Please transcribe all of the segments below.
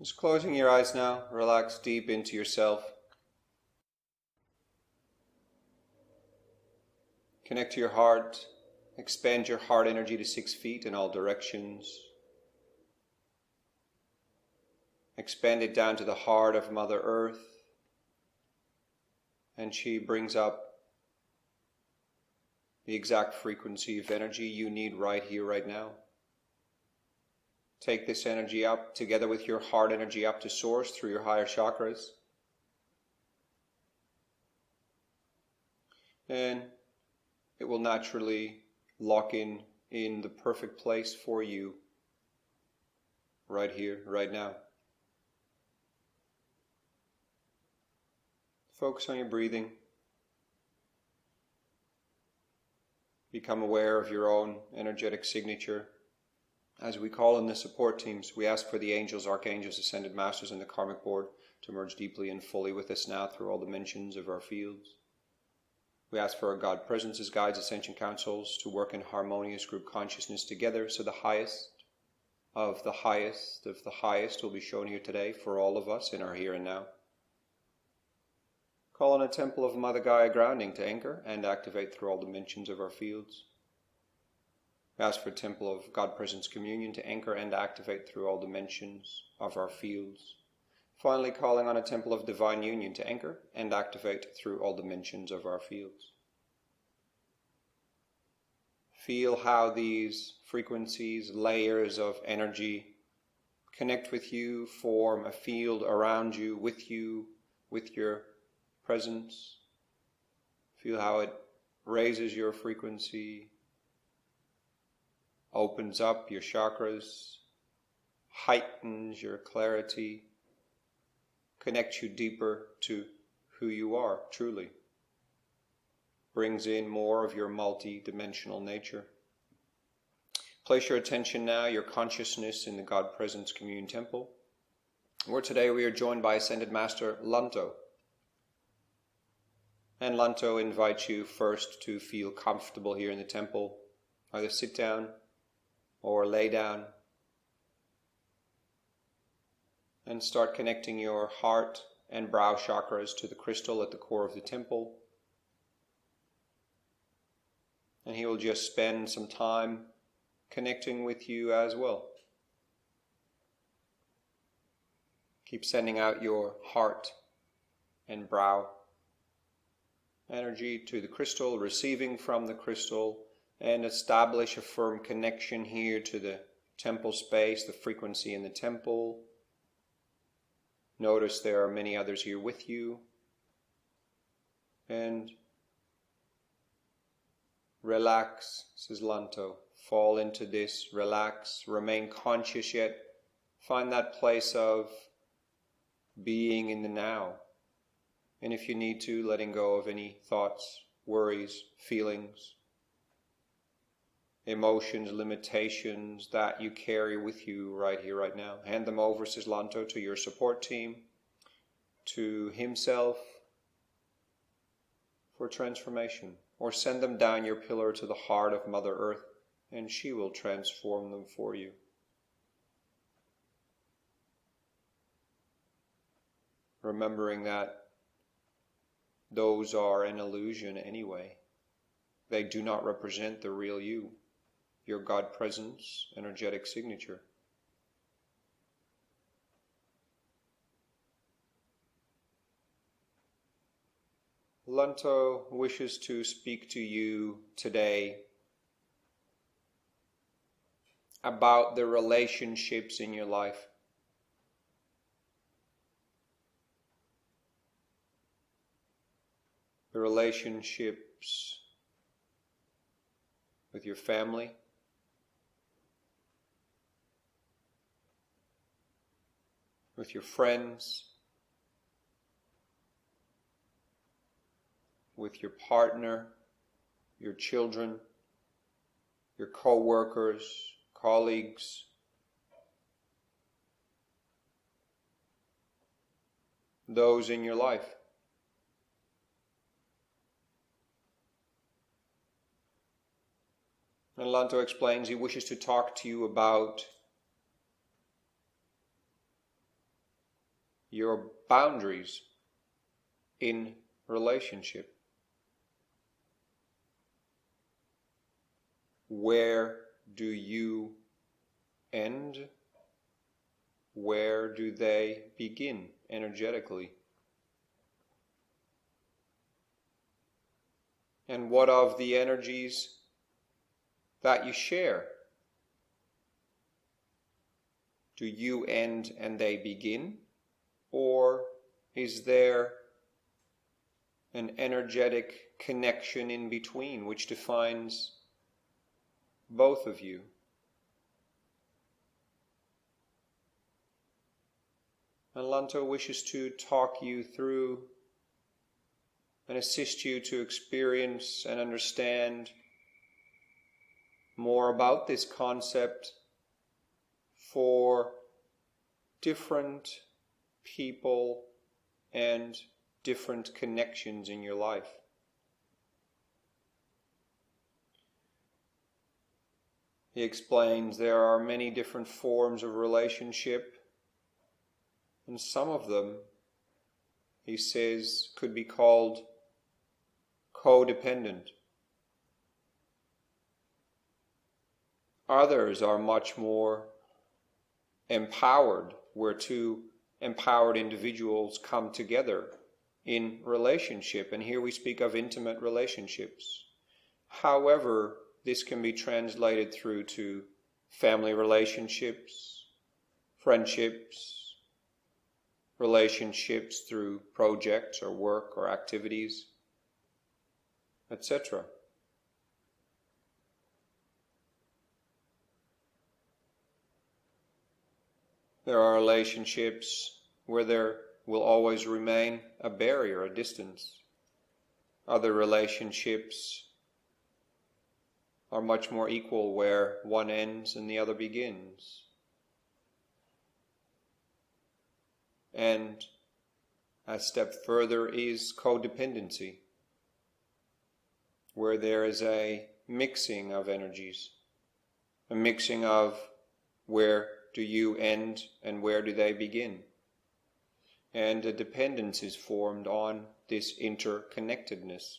Just closing your eyes now, relax deep into yourself. Connect to your heart, expand your heart energy to 6 feet in all directions. Expand it down to the heart of Mother Earth, and she brings up the exact frequency of energy you need right here, right now. Take this energy up together with your heart energy up to source through your higher chakras. And it will naturally lock in the perfect place for you right here, right now. Focus on your breathing. Become aware of your own energetic signature. As we call in the support teams, we ask for the angels, archangels, ascended masters, and the Karmic Board to merge deeply and fully with us now through all dimensions of our fields. We ask for our God presences, guides, Ascension Councils to work in harmonious group consciousness together, so the highest of the highest of the highest will be shown here today for all of us in our here and now. Call on a temple of Mother Gaia grounding to anchor and activate through all dimensions of our fields. We ask for a temple of God Presence Communion to anchor and activate through all dimensions of our fields. Finally, calling on a temple of Divine Union to anchor and activate through all dimensions of our fields. Feel how these frequencies, layers of energy connect with you, form a field around you, with your presence. Feel how it raises your frequency, opens up your chakras, heightens your clarity, connects you deeper to who you are truly, brings in more of your multi-dimensional nature. Place your attention now, your consciousness, in the God Presence Communion Temple, where today we are joined by Ascended Master Lanto. And Lanto invites you first to feel comfortable here in the temple. Either sit down or lay down. And start connecting your heart and brow chakras to the crystal at the core of the temple. And he will just spend some time connecting with you as well. Keep sending out your heart and brow energy to the crystal, receiving from the crystal, and establish a firm connection here to the temple space, the frequency in the temple. Notice there are many others here with you, and relax, says Lanto. Fall into this, relax, remain conscious, yet find that place of being in the now. And if you need to, letting go of any thoughts, worries, feelings, emotions, limitations that you carry with you right here, right now. Hand them over, says Lanto, to your support team, to himself, for transformation. Or send them down your pillar to the heart of Mother Earth, and she will transform them for you. Remembering that those are an illusion anyway. They do not represent the real you, your God Presence energetic signature. Lanto wishes to speak to you today about the relationships in your life. The relationships with your family, with your friends, with your partner, your children, your coworkers, colleagues, those in your life. And Lanto explains he wishes to talk to you about your boundaries in relationship? Where do you end? Where do they begin energetically? And what of the energies that you share? Do you end and they begin? Or is there an energetic connection in between which defines both of you? And Lanto wishes to talk you through and assist you to experience and understand more about this concept for different people and different connections in your life. He explains there are many different forms of relationship, and some of them, he says, could be called codependent. Others are much more empowered, where two empowered individuals come together in relationship, and here we speak of intimate relationships. However, this can be translated through to family relationships, friendships, relationships through projects or work or activities, etc. There are relationships where there will always remain a barrier, a distance. Other relationships are much more equal, where one ends and the other begins. And a step further is codependency, where there is a mixing of energies, a mixing of where do you end and where do they begin. And a dependence is formed on this interconnectedness.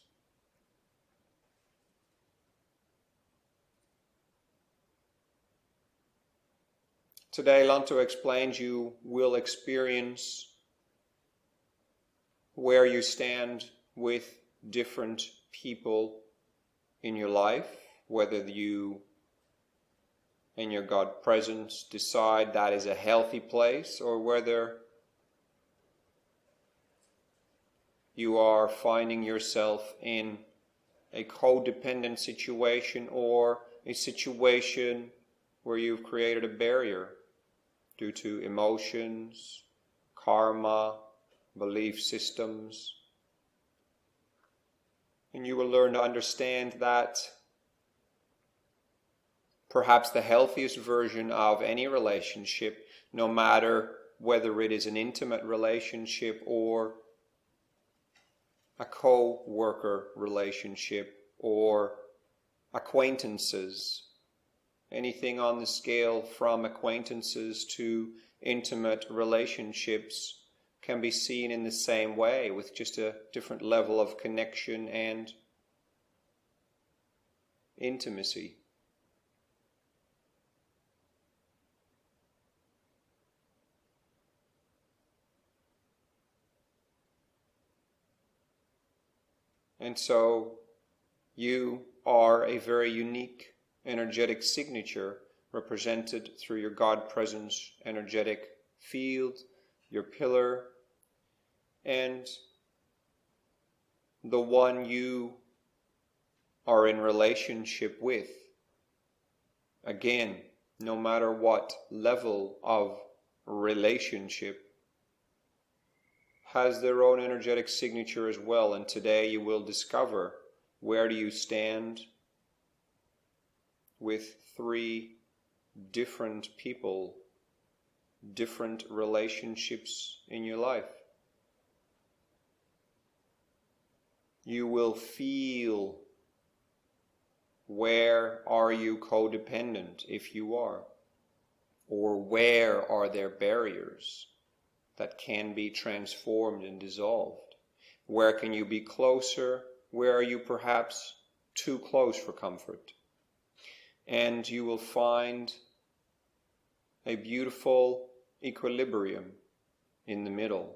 Today, Lanto explains you will experience where you stand with different people in your life, whether you and your God presence decide that is a healthy place, or whether you are finding yourself in a codependent situation, or a situation where you've created a barrier due to emotions, karma, belief systems. And you will learn to understand that perhaps the healthiest version of any relationship, no matter whether it is an intimate relationship or a co-worker relationship or acquaintances, anything on the scale from acquaintances to intimate relationships, can be seen in the same way, with just a different level of connection and intimacy. And so you are a very unique energetic signature represented through your God presence energetic field, your pillar, and the one you are in relationship with. Again, no matter what level of relationship, has their own energetic signature as well. And today you will discover, where do you stand with three different people, different relationships in your life. You will feel, where are you codependent if you are? Or where are there barriers? that can be transformed and dissolved? Where can you be closer? Where are you perhaps too close for comfort? And you will find a beautiful equilibrium in the middle.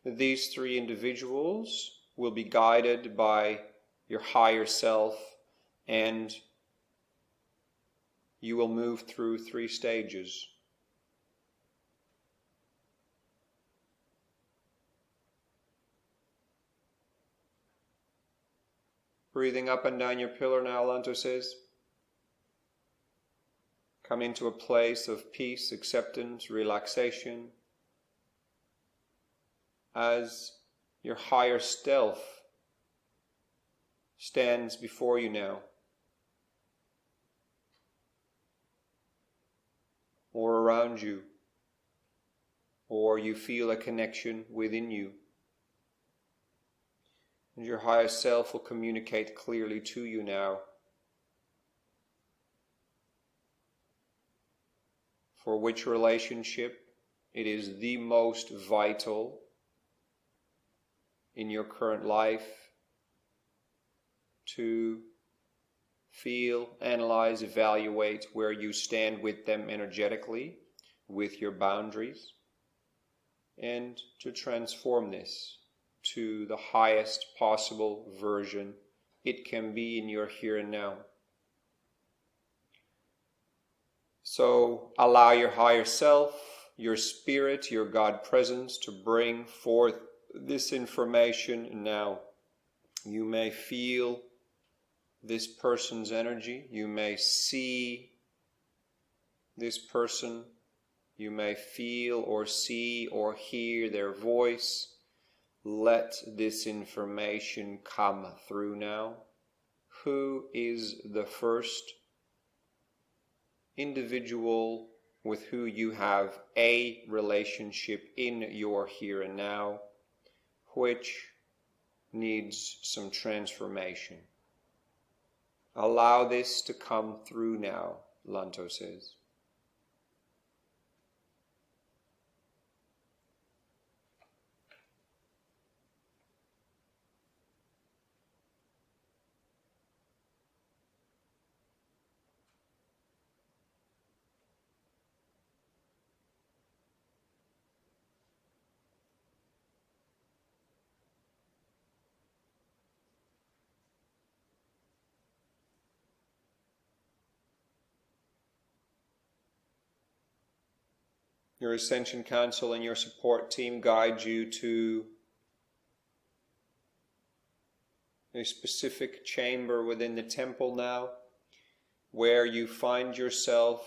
These three individuals will be guided by your higher self, and you will move through 3 stages. Breathing up and down your pillar now, Lanto says. Come into a place of peace, acceptance, relaxation, as your higher self stands before you now, or around you, or you feel a connection within you. And your higher self will communicate clearly to you now for which relationship it is the most vital in your current life to feel, analyze, evaluate where you stand with them energetically, with your boundaries, and to transform this to the highest possible version it can be in your here and now. So allow your higher self, your spirit, your God presence to bring forth this information now. You may feel this person's energy. You may see this person. You may feel or see or hear their voice. Let this information come through now. Who is the first individual with who you have a relationship in your here and now, which needs some transformation? Allow this to come through now, Lanto says. Your Ascension Council and your support team guide you to a specific chamber within the temple now, where you find yourself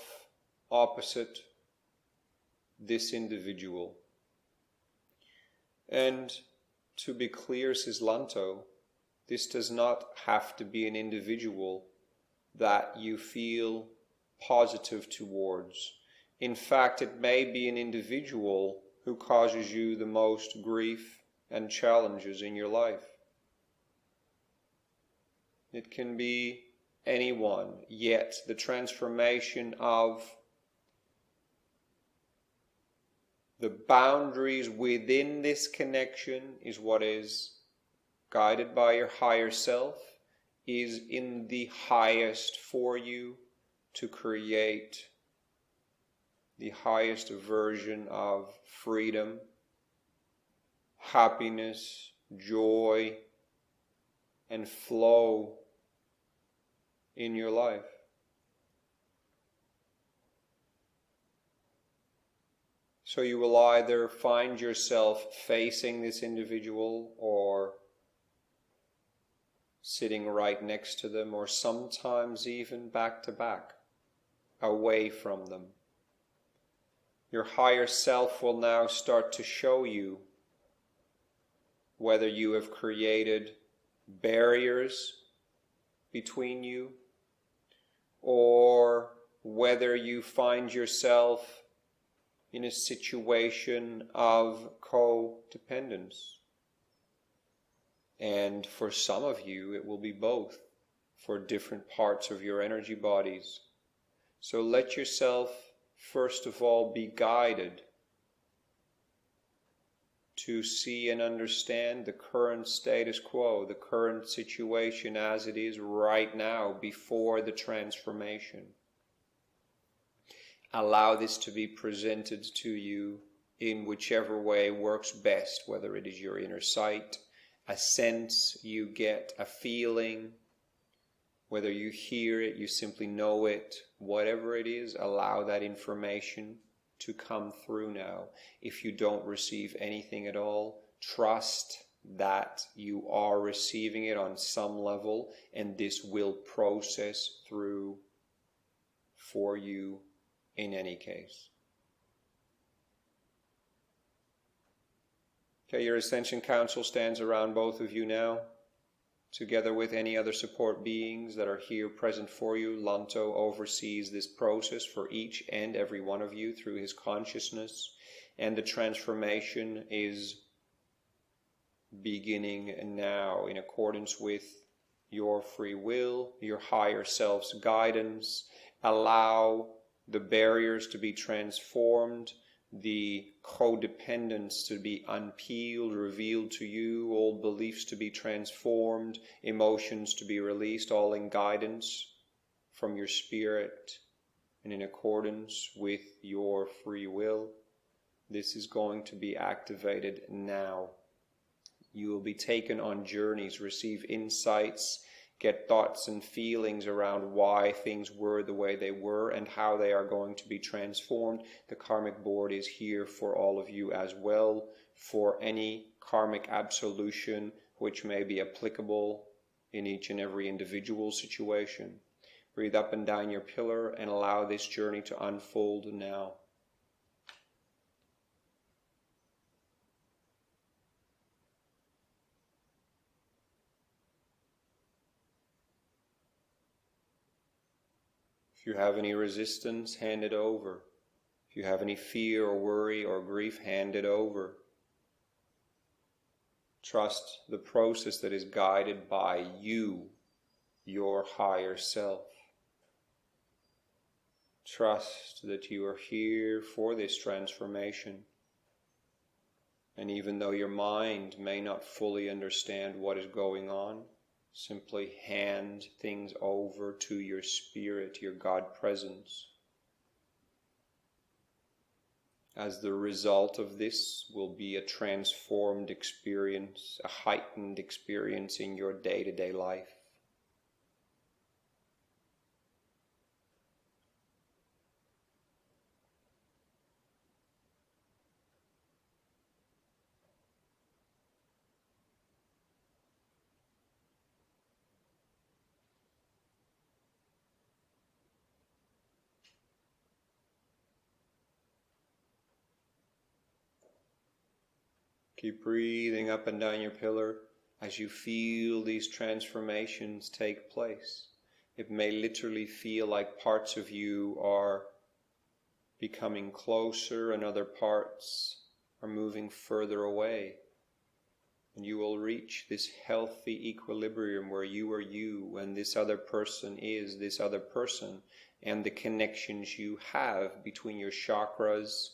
opposite this individual. And to be clear, says Lanto, this does not have to be an individual that you feel positive towards. In fact, it may be an individual who causes you the most grief and challenges in your life. It can be anyone, yet the transformation of the boundaries within this connection is what is guided by your higher self, is in the highest for you to create the highest version of freedom, happiness, joy, and flow in your life. So you will either find yourself facing this individual or sitting right next to them, or sometimes even back to back, away from them. Your higher self will now start to show you whether you have created barriers between you, or whether you find yourself in a situation of codependence. And for some of you, it will be both, for different parts of your energy bodies. So let yourself, first of all, be guided to see and understand the current status quo, the current situation as it is right now before the transformation. Allow this to be presented to you in whichever way works best, whether it is your inner sight, a sense you get, a feeling, whether you hear it, you simply know it, whatever it is, allow that information to come through now. If you don't receive anything at all, trust that you are receiving it on some level, and this will process through for you in any case. Okay, your Ascension Council stands around both of you now, together with any other support beings that are here present for you. Lanto oversees this process for each and every one of you through his consciousness, and the transformation is beginning now in accordance with your free will, your higher self's guidance. Allow the barriers to be transformed, the codependence to be unpeeled, revealed to you, old beliefs to be transformed, emotions to be released, all in guidance from your spirit and in accordance with your free will. This is going to be activated now. You will be taken on journeys, receive insights, get thoughts and feelings around why things were the way they were and how they are going to be transformed. The Karmic Board is here for all of you as well, for any Karmic Absolution which may be applicable in each and every individual situation. Breathe up and down your pillar and allow this journey to unfold now. If you have any resistance, hand it over. If you have any fear or worry or grief, hand it over. Trust the process that is guided by you, your higher self. Trust that you are here for this transformation. And even though your mind may not fully understand what is going on, simply hand things over to your spirit, your God presence. As the result of this will be a transformed experience, a heightened experience in your day-to-day life. Keep breathing up and down your pillar as you feel these transformations take place. It may literally feel like parts of you are becoming closer and other parts are moving further away. And you will reach this healthy equilibrium where you are you and this other person is this other person, and the connections you have between your chakras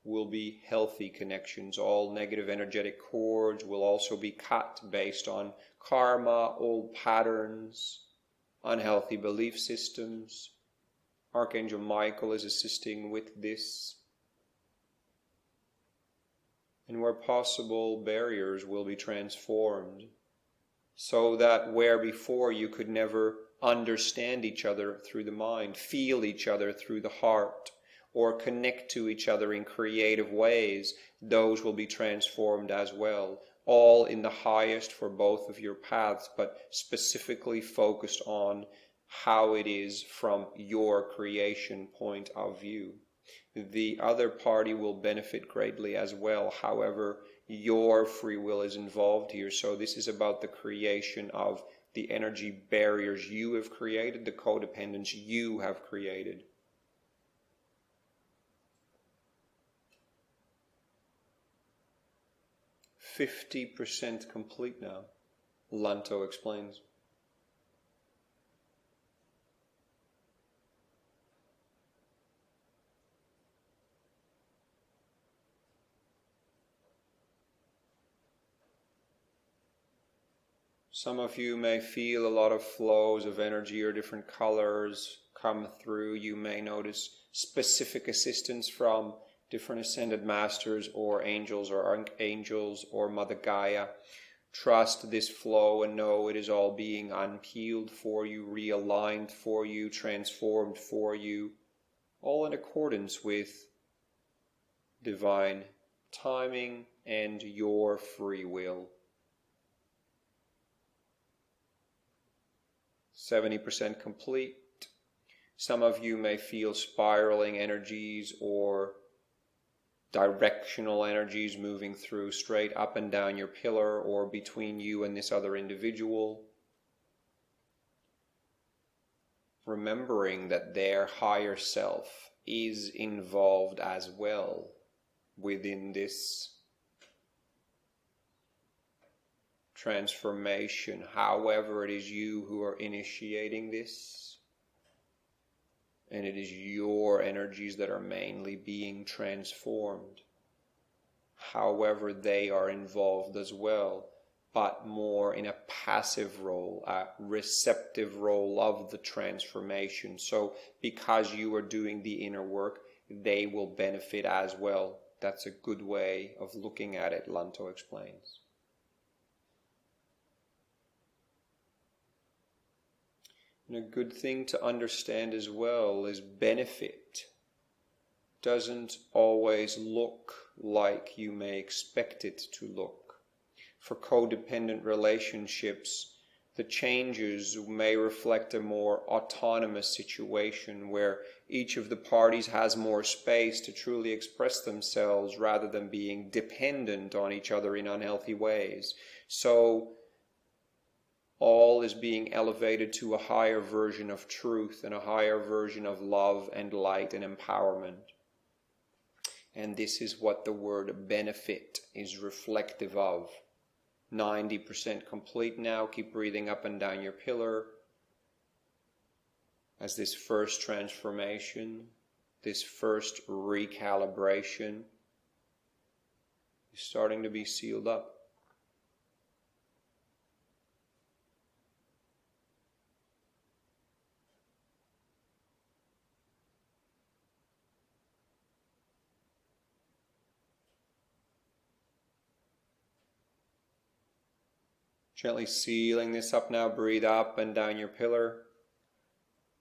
will be healthy connections. All negative energetic cords will also be cut based on karma, old patterns, unhealthy belief systems. Archangel Michael is assisting with this. And where possible, barriers will be transformed, so that where before you could never understand each other through the mind, feel each other through the heart, or connect to each other in creative ways, those will be transformed as well, all in the highest for both of your paths, but specifically focused on how it is from your creation point of view. The other party will benefit greatly as well, however, your free will is involved here, so this is about the creation of the energy barriers you have created, the codependence you have created. 50% complete now, Lanto explains. Some of you may feel a lot of flows of energy or different colors come through. You may notice specific assistance from different Ascended Masters or Angels or Archangels or Mother Gaia. Trust this flow and know it is all being unpeeled for you, realigned for you, transformed for you, all in accordance with divine timing and your free will. 70% complete. Some of you may feel spiraling energies or directional energies moving through straight up and down your pillar or between you and this other individual. Remembering that their higher self is involved as well within this transformation. However, it is you who are initiating this, and it is your energies that are mainly being transformed. However, they are involved as well, but more in a passive role, a receptive role of the transformation. So because you are doing the inner work, they will benefit as well. That's a good way of looking at it, Lanto explains. And a good thing to understand as well is benefit doesn't always look like you may expect it to look. For codependent relationships, the changes may reflect a more autonomous situation where each of the parties has more space to truly express themselves rather than being dependent on each other in unhealthy ways. So all is being elevated to a higher version of truth and a higher version of love and light and empowerment. And this is what the word benefit is reflective of. 90% complete now. Keep breathing up and down your pillar as this first transformation, this first recalibration is starting to be sealed up. Gently sealing this up now. Breathe up and down your pillar.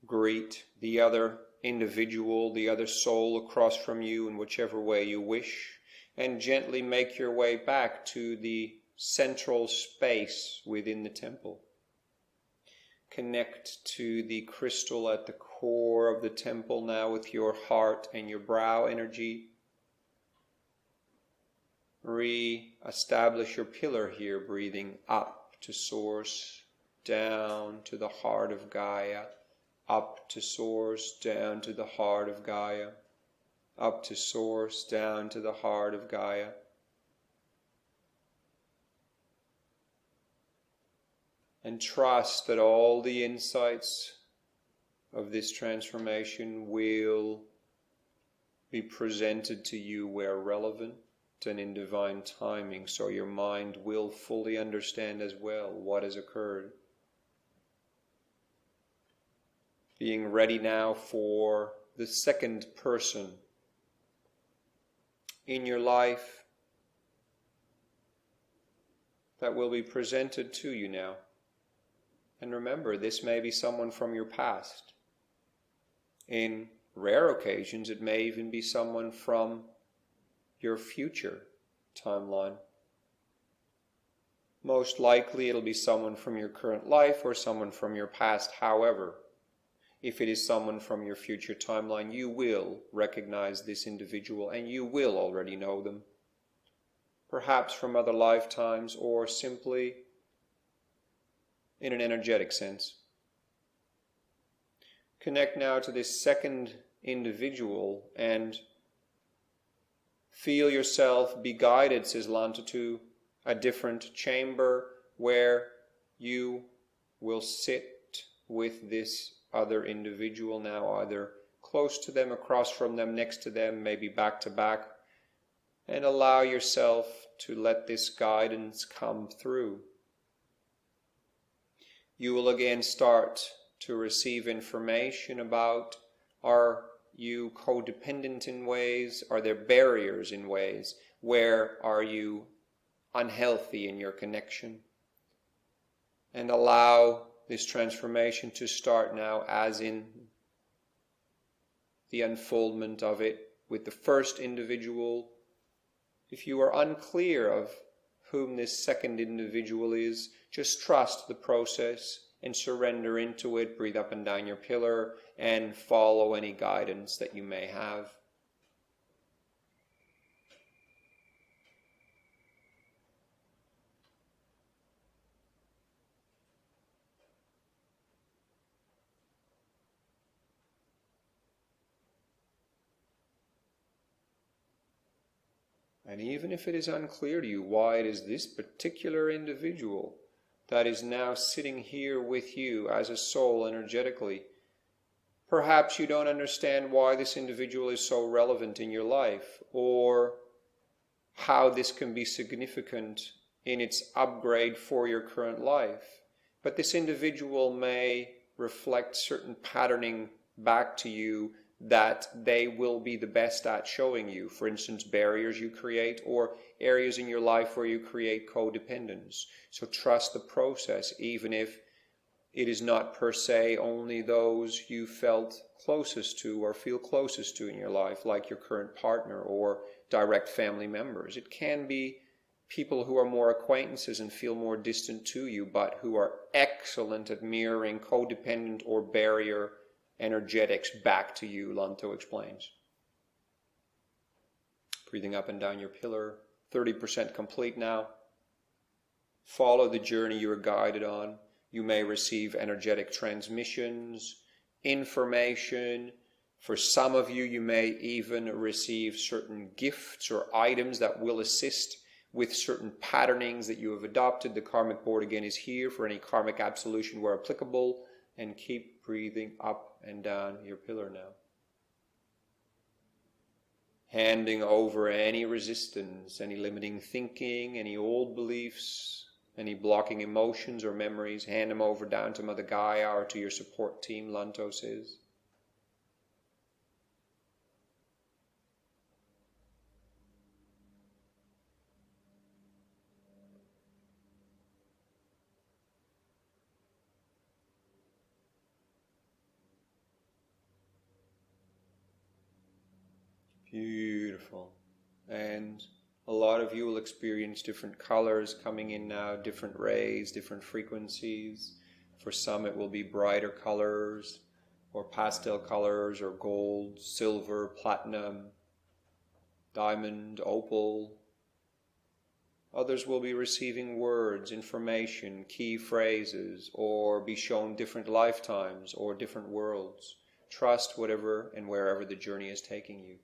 Greet the other individual, the other soul across from you in whichever way you wish. And gently make your way back to the central space within the temple. Connect to the crystal at the core of the temple now with your heart and your brow energy. Re-establish your pillar here, breathing up to source, down to the heart of Gaia, up to source, down to the heart of Gaia, up to source, down to the heart of Gaia. And trust that all the insights of this transformation will be presented to you where relevant and in divine timing, so your mind will fully understand as well what has occurred. Being ready now for the second person in your life that will be presented to you now. And remember, this may be someone from your past. In rare occasions, it may even be someone from your future timeline. Most likely it'll be someone from your current life or someone from your past. However, if it is someone from your future timeline, you will recognize this individual and you will already know them. Perhaps from other lifetimes or simply in an energetic sense. Connect now to this second individual and feel yourself be guided, says Lanto, to a different chamber where you will sit with this other individual now, either close to them, across from them, next to them, maybe back to back, and allow yourself to let this guidance come through. you will again start to receive information about, are you codependent in ways? Are there barriers in ways? Where are you unhealthy in your connection? And allow this transformation to start now, as in the unfoldment of it with the first individual. If you are unclear of whom this second individual is, just trust the process and surrender into it. Breathe up and down your pillar and follow any guidance that you may have. And even if it is unclear to you why it is this particular individual that is now sitting here with you as a soul energetically, perhaps you don't understand why this individual is so relevant in your life, or how this can be significant in its upgrade for your current life. But this individual may reflect certain patterning back to you that they will be the best at showing you. For instance, barriers you create, or areas in your life where you create codependence. So trust the process, even if it is not per se only those you felt closest to or feel closest to in your life, like your current partner or direct family members. It can be people who are more acquaintances and feel more distant to you, but who are excellent at mirroring codependent or barrier energetics back to you, Lanto explains. Breathing up and down your pillar, 30% complete now. Follow the journey you are guided on. You may receive energetic transmissions, information. For some of you, you may even receive certain gifts or items that will assist with certain patternings that you have adopted. The Karmic Board again is here for any Karmic Absolution where applicable. And keep breathing up and down your pillar now. Handing over any resistance, any limiting thinking, any old beliefs, any blocking emotions or memories. Hand them over down to Mother Gaia or to your support team, Lanto says. Beautiful. And a lot of you will experience different colors coming in now, different rays, different frequencies. For some it will be brighter colors, or pastel colors, or gold, silver, platinum, diamond, opal. Others will be receiving words, information, key phrases, or be shown different lifetimes or different worlds. Trust whatever and wherever the journey is taking you.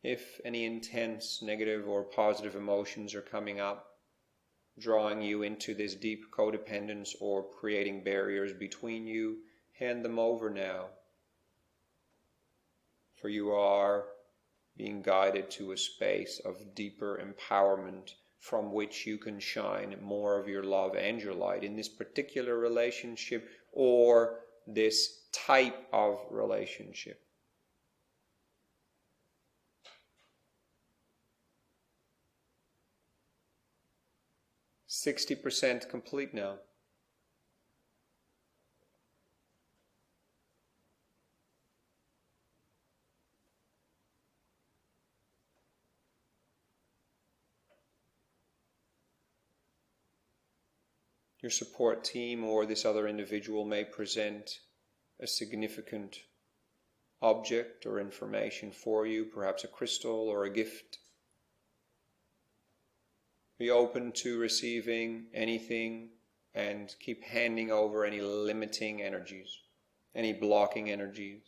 If any intense negative or positive emotions are coming up, drawing you into this deep codependence or creating barriers between you, hand them over now. For you are being guided to a space of deeper empowerment from which you can shine more of your love and your light in this particular relationship or this type of relationship. 60% complete now. Your support team or this other individual may present a significant object or information for you, perhaps a crystal or a gift. Be open to receiving anything and keep handing over any limiting energies, any blocking energies,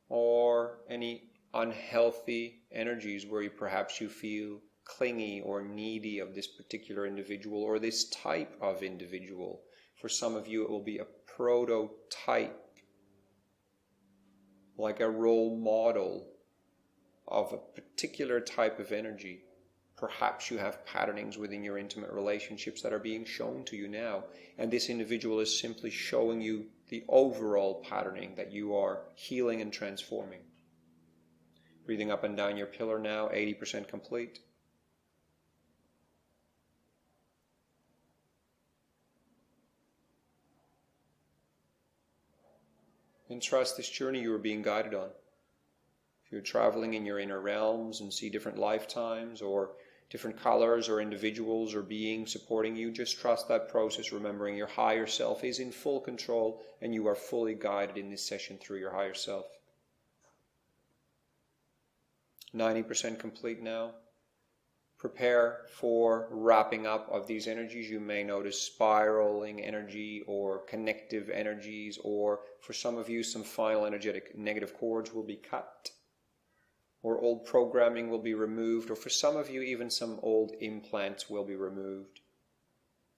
or any unhealthy energies where perhaps you feel clingy or needy of this particular individual or this type of individual. For some of you it will be a prototype, like a role model of a particular type of energy. Perhaps you have patternings within your intimate relationships that are being shown to you now, and this individual is simply showing you the overall patterning that you are healing and transforming. Breathing up and down your pillar now, 80% complete. And trust this journey you are being guided on. If you're traveling in your inner realms and see different lifetimes or different colors or individuals or beings supporting you, just trust that process, remembering your higher self is in full control and you are fully guided in this session through your higher self. 90% complete now. Prepare for wrapping up of these energies. You may notice spiraling energy or connective energies, or for some of you, some final energetic negative cords will be cut, or old programming will be removed, or for some of you, even some old implants will be removed.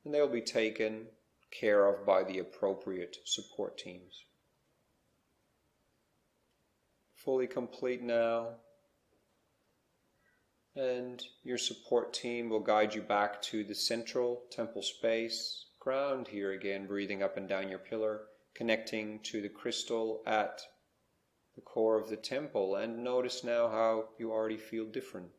And they will be taken care of by the appropriate support teams. Fully complete now. And your support team will guide you back to the central temple space. Ground here again, breathing up and down your pillar, connecting to the crystal at the core of the temple. And notice now how you already feel different.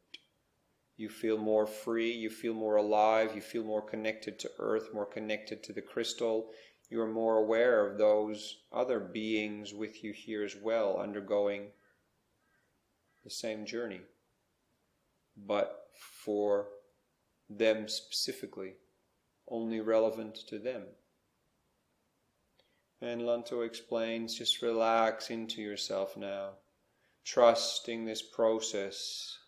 You feel more free, you feel more alive, you feel more connected to earth, more connected to the crystal. You are more aware of those other beings with you here as well, undergoing the same journey, but for them specifically, only relevant to them. And Lanto explains, just relax into yourself now, trusting this process,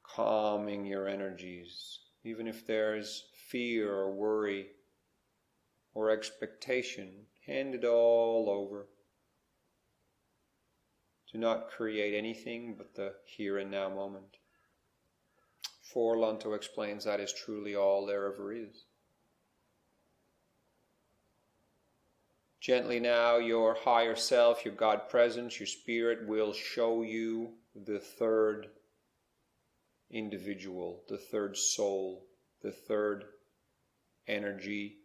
calming your energies, even if there's fear or worry or expectation, hand it all over. Do not create anything but the here and now moment. For Lanto explains that is truly all there ever is. Gently now, your higher self, your God presence, your spirit will show you the third individual, the third soul, the third energy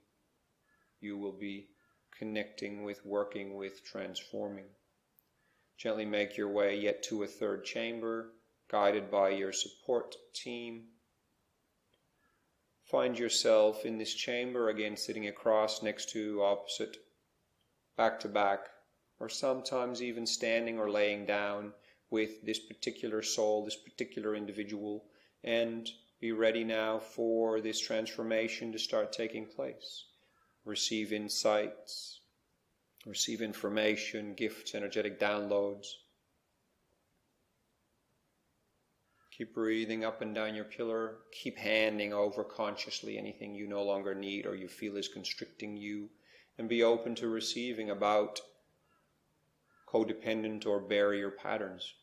you will be connecting with, working with, transforming. Gently make your way yet to a third chamber, guided by your support team. Find yourself in this chamber, again sitting across, next to, opposite, back to back, or sometimes even standing or laying down with this particular soul, this particular individual, and be ready now for this transformation to start taking place. Receive insights, receive information, gifts, energetic downloads. Keep breathing up and down your pillar. Keep handing over consciously anything you no longer need or you feel is constricting you. And be open to receiving about codependent or barrier patterns.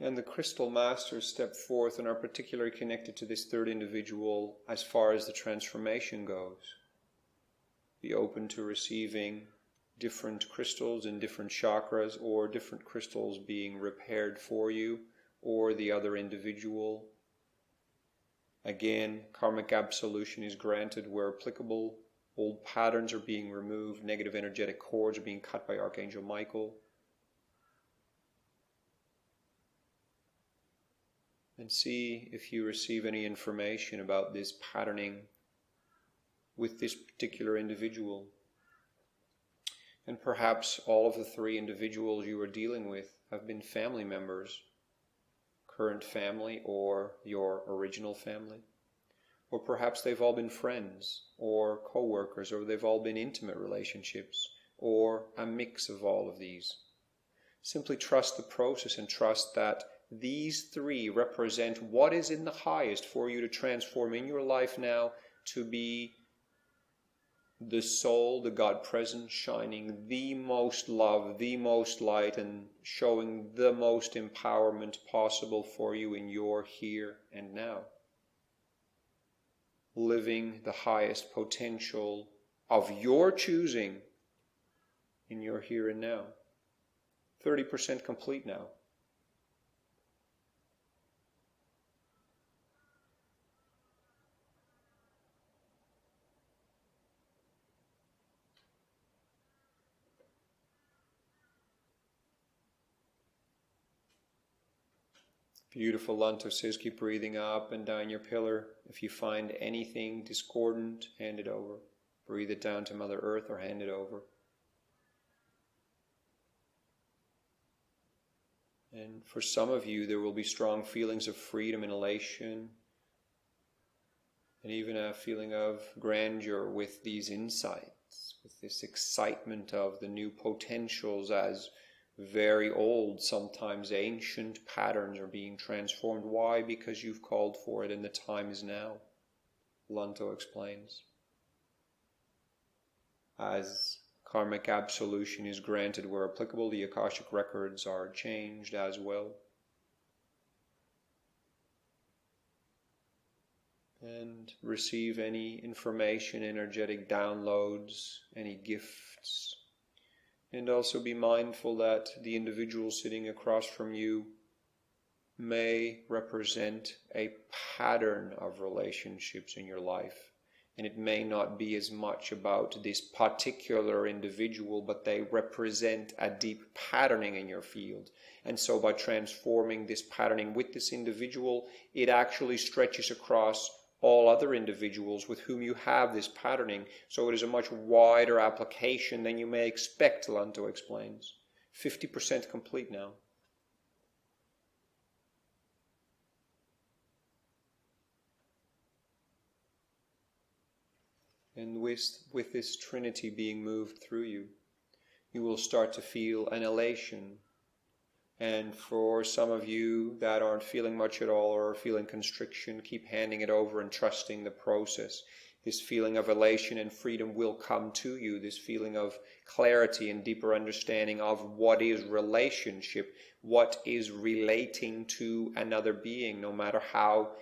And the crystal masters step forth and are particularly connected to this third individual as far as the transformation goes. Be open to receiving different crystals in different chakras, or different crystals being repaired for you or the other individual. Again, Karmic Absolution is granted where applicable. Old patterns are being removed. Negative energetic cords are being cut by Archangel Michael. And see if you receive any information about this patterning with this particular individual. And perhaps all of the three individuals you are dealing with have been family members, current family or your original family. Or perhaps they've all been friends or coworkers, or they've all been intimate relationships, or a mix of all of these. Simply trust the process and trust that these three represent what is in the highest for you to transform in your life now to be the soul, the God presence, shining the most love, the most light, and showing the most empowerment possible for you in your here and now. Living the highest potential of your choosing in your here and now. 30% complete now. Beautiful. Lanto says, keep breathing up and down your pillar. If you find anything discordant, hand it over. Breathe it down to Mother Earth or hand it over. And for some of you, there will be strong feelings of freedom and elation, and even a feeling of grandeur with these insights, with this excitement of the new potentials as very old, sometimes ancient patterns are being transformed. Why? Because you've called for it and the time is now, Lanto explains. As Karmic Absolution is granted where applicable, the Akashic records are changed as well. And receive any information, energetic downloads, any gifts. And also be mindful that the individual sitting across from you may represent a pattern of relationships in your life. And it may not be as much about this particular individual, but they represent a deep patterning in your field. And so by transforming this patterning with this individual, it actually stretches across all other individuals with whom you have this patterning. So it is a much wider application than you may expect, Lanto explains. 50% complete now. And with this Trinity being moved through you, you will start to feel an elation. And for some of you that aren't feeling much at all or are feeling constriction, keep handing it over and trusting the process. This feeling of elation and freedom will come to you. This feeling of clarity and deeper understanding of what is relationship, what is relating to another being, no matter how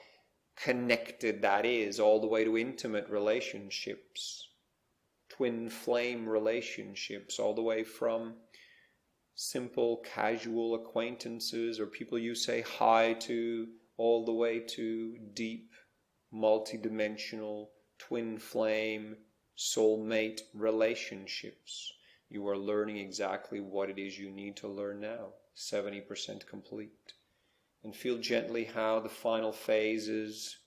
connected that is, all the way to intimate relationships, twin flame relationships, all the way from simple casual acquaintances or people you say hi to, all the way to deep multidimensional twin flame soulmate relationships. You are learning exactly what it is you need to learn now. 70% complete. And feel gently how the final phases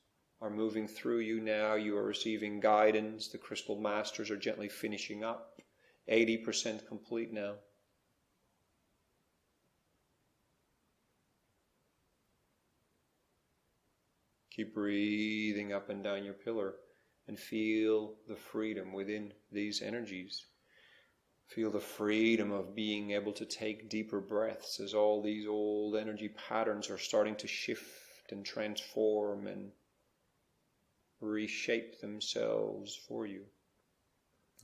are moving through you now. You are receiving guidance. The crystal masters are gently finishing up. 80% complete now. Keep breathing up and down your pillar and feel the freedom within these energies. Feel the freedom of being able to take deeper breaths as all these old energy patterns are starting to shift and transform and reshape themselves for you.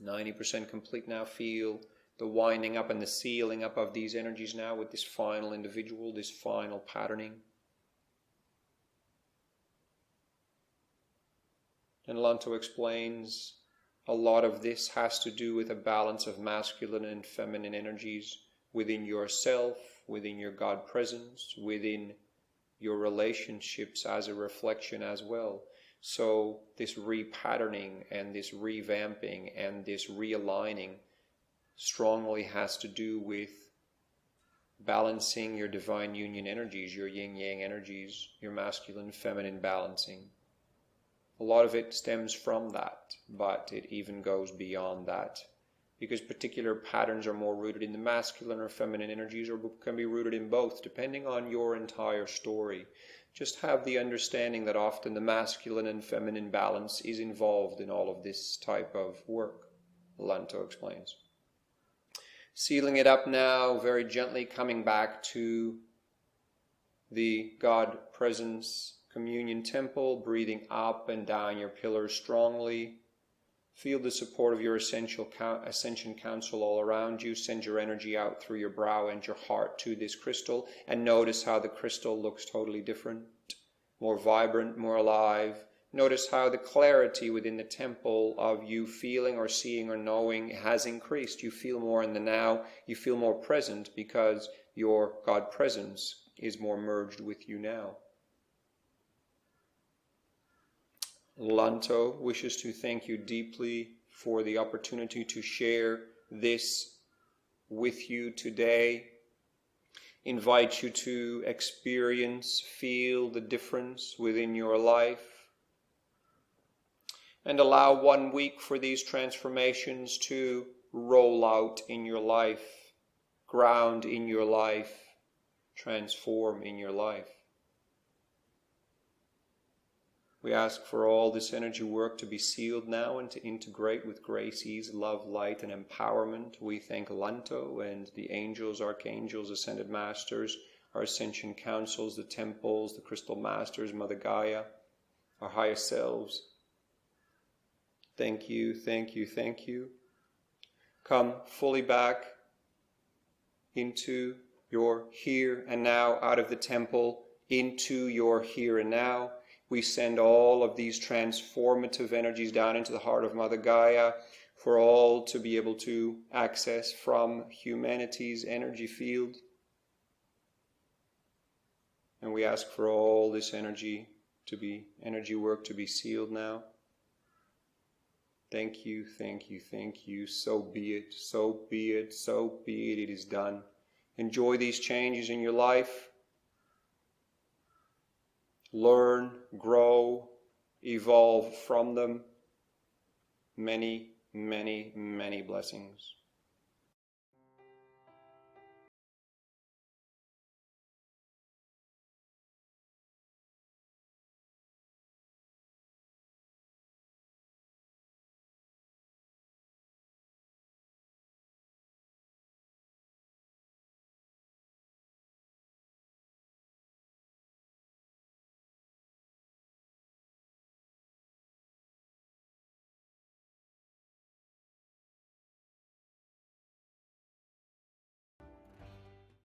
90% complete now. Feel the winding up and the sealing up of these energies now with this final individual, this final patterning. And Lanto explains a lot of this has to do with a balance of masculine and feminine energies within yourself, within your God presence, within your relationships as a reflection as well. So this repatterning and this revamping and this realigning strongly has to do with balancing your divine union energies, your yin-yang energies, your masculine-feminine balancing. A lot of it stems from that, but it even goes beyond that, because particular patterns are more rooted in the masculine or feminine energies, or can be rooted in both, depending on your entire story. Just have the understanding that often the masculine and feminine balance is involved in all of this type of work, Lanto explains. Sealing it up now, very gently coming back to the God presence communion temple, breathing up and down your pillars strongly. Feel the support of your Ascension Council all around you. Send your energy out through your brow and your heart to this crystal, and notice how the crystal looks totally different, more vibrant, more alive. Notice how the clarity within the temple of you feeling or seeing or knowing has increased. You feel more in the now. You feel more present because your God presence is more merged with you now. Lanto wishes to thank you deeply for the opportunity to share this with you today. Invite you to experience, feel the difference within your life. And allow 1 week for these transformations to roll out in your life, ground in your life, transform in your life. We ask for all this energy work to be sealed now and to integrate with grace, ease, love, light, and empowerment. We thank Lanto and the angels, archangels, ascended masters, our ascension councils, the temples, the crystal masters, Mother Gaia, our higher selves. Thank you, thank you, thank you. Come fully back into your here and now, out of the temple, into your here and now. We send all of these transformative energies down into the heart of Mother Gaia for all to be able to access from humanity's energy field. And we ask for all this energy work to be sealed now. Thank you, thank you, thank you. So be it, so be it, so be it. It is done. Enjoy these changes in your life. Learn, grow, evolve from them. Many, many, many blessings.